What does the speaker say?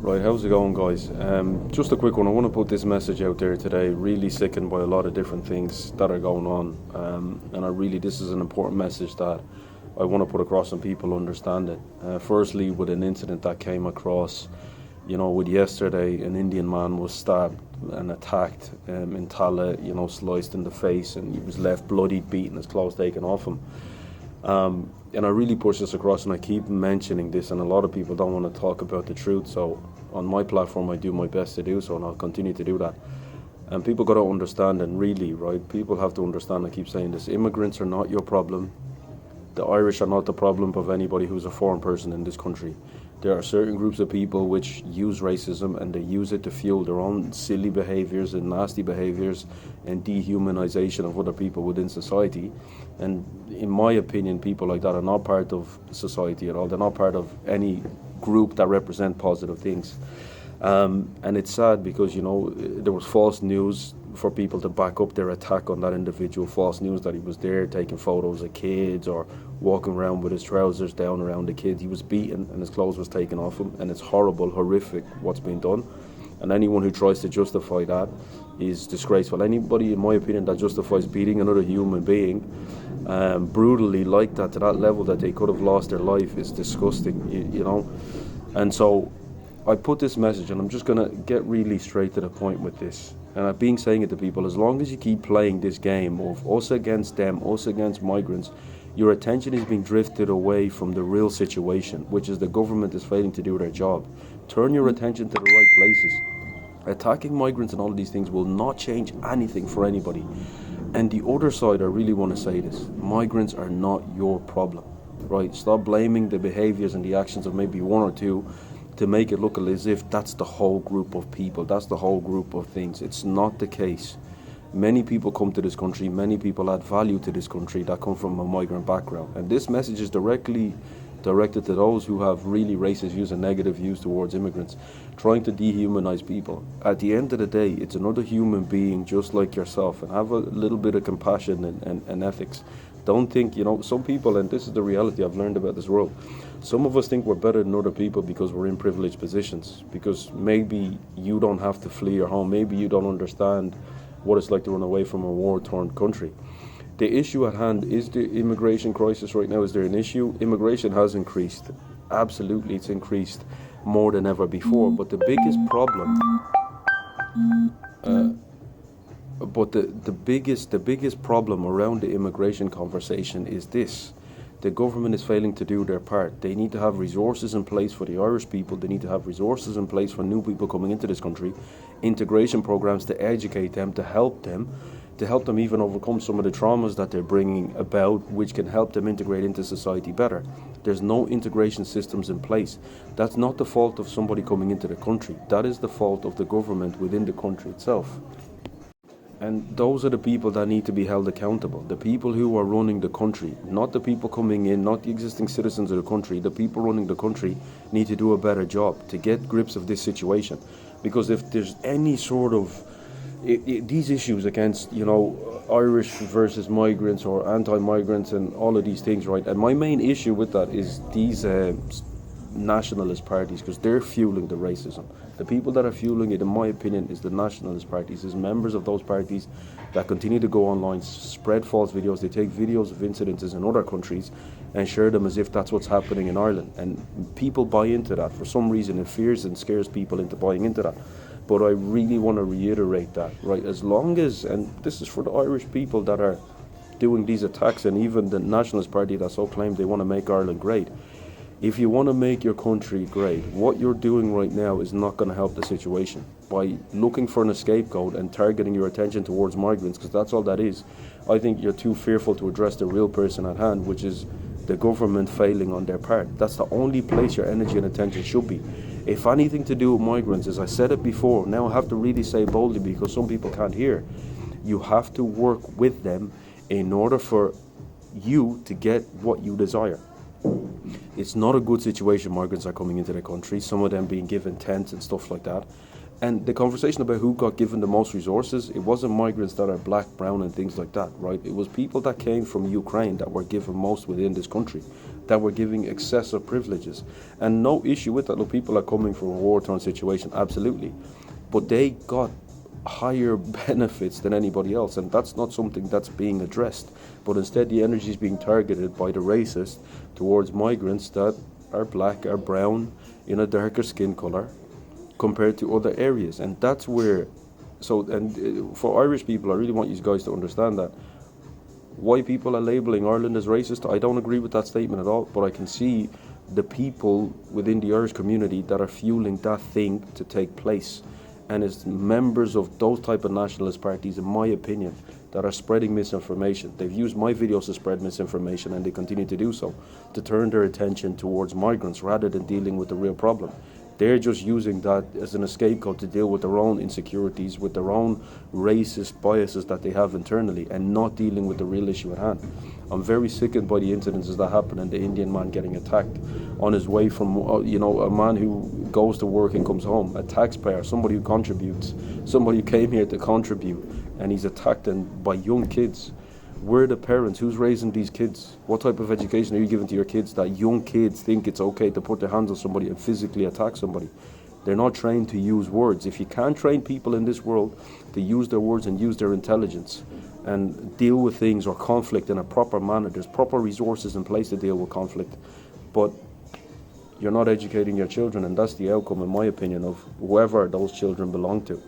Right, how's it going, guys? Just a quick one. I want to put this message out there today. Really sickened by a lot of different things that are going on, and this is an important message that I want to put across and people understand it. Firstly, with an incident that came across, with yesterday, an Indian man was stabbed and attacked in Tala, sliced in the face, and he was left bloodied, beaten, his clothes taken off him. And I really push this across, and I keep mentioning this, and a lot of people don't want to talk about the truth. So on my platform, I do my best to do so, and I'll continue to do that. And people got to understand, and really, right, people have to understand, I keep saying this, immigrants are not your problem. The Irish are not the problem of anybody who's a foreign person in this country. There are certain groups of people which use racism, and they use it to fuel their own silly behaviours and nasty behaviours and dehumanization of other people within society. And in my opinion, people like that are not part of society at all. They're not part of any group that represent positive things. And it's sad because, there was false news for people to back up their attack on that individual. False news that he was there taking photos of kids or walking around with his trousers down around the kids. He was beaten and his clothes was taken off him, and it's horrible, horrific what's been done. And anyone who tries to justify that is disgraceful. Anybody, in my opinion, that justifies beating another human being brutally like that, to that level that they could have lost their life, is disgusting, And so I put this message, and I'm just going to get really straight to the point with this. And I've been saying it to people, as long as you keep playing this game of us against them, us against migrants, your attention is being drifted away from the real situation, which is the government is failing to do their job. Turn your attention to the right places. Attacking migrants and all of these things will not change anything for anybody. And the other side, I really want to say this, migrants are not your problem, right? Stop blaming the behaviors and the actions of maybe one or two to make it look as if that's the whole group of people, that's the whole group of things. It's not the case. Many people come to this country, many people add value to this country that come from a migrant background. And this message is directly directed to those who have really racist views and negative views towards immigrants, trying to dehumanize people. At the end of the day, it's another human being just like yourself, and have a little bit of compassion and ethics. Don't think, some people, and this is the reality I've learned about this world, some of us think we're better than other people because we're in privileged positions, because maybe you don't have to flee your home, maybe you don't understand what it's like to run away from a war-torn country. The issue at hand is the immigration crisis right now. Is there an issue? Immigration has increased. Absolutely, it's increased more than ever before. But the biggest problem, the biggest problem around the immigration conversation is this: the government is failing to do their part. They need to have resources in place for the Irish people. They need to have resources in place for new people coming into this country, integration programs to educate them, to help them even overcome some of the traumas that they're bringing about, which can help them integrate into society better. There's no integration systems in place. That's not the fault of somebody coming into the country. That is the fault of the government within the country itself. And those are the people that need to be held accountable. The people who are running the country, not the people coming in, not the existing citizens of the country. The people running the country need to do a better job to get grips of this situation. Because if there's any sort of these issues against, Irish versus migrants or anti-migrants and all of these things, right? And my main issue with that is these nationalist parties, because they're fueling the racism. The people that are fueling it, in my opinion, is the nationalist parties, is members of those parties that continue to go online, spread false videos. They take videos of incidences in other countries and share them as if that's what's happening in Ireland. And people buy into that. For some reason, it fears and scares people into buying into that. But I really want to reiterate that, right? As long as, and this is for the Irish people that are doing these attacks, and even the Nationalist Party that so claimed they want to make Ireland great. If you want to make your country great, what you're doing right now is not going to help the situation. By looking for a scapegoat and targeting your attention towards migrants, because that's all that is, I think you're too fearful to address the real person at hand, which is the government failing on their part. That's the only place your energy and attention should be. If anything to do with migrants, as I said it before, now I have to really say boldly because some people can't hear, you have to work with them in order for you to get what you desire. It's not a good situation migrants are coming into the country, some of them being given tents and stuff like that. And the conversation about who got given the most resources, it wasn't migrants that are black, brown and things like that, right? It was people that came from Ukraine that were given most within this country. that were giving excessive privileges. And no issue with that. Look, people are coming from a war-torn situation, absolutely. But they got higher benefits than anybody else, and that's not something that's being addressed. But instead, the energy is being targeted by the racists towards migrants that are black, are brown, in a darker skin color, compared to other areas. And that's where, for Irish people, I really want you guys to understand that why people are labeling Ireland as racist, I don't agree with that statement at all, but I can see the people within the Irish community that are fueling that thing to take place. And it's members of those type of nationalist parties, in my opinion, that are spreading misinformation. They've used my videos to spread misinformation, and they continue to do so, to turn their attention towards migrants rather than dealing with the real problem. They're just using that as an scapegoat to deal with their own insecurities, with their own racist biases that they have internally, and not dealing with the real issue at hand. I'm very sickened by the incidences that happened, and the Indian man getting attacked on his way from, a man who goes to work and comes home, a taxpayer, somebody who contributes, somebody who came here to contribute, and he's attacked by young kids. Where are the parents? Who's raising these kids? What type of education are you giving to your kids that young kids think it's okay to put their hands on somebody and physically attack somebody? They're not trained to use words. If you can't train people in this world to use their words and use their intelligence and deal with things or conflict in a proper manner, there's proper resources in place to deal with conflict. But you're not educating your children, and that's the outcome, in my opinion, of whoever those children belong to.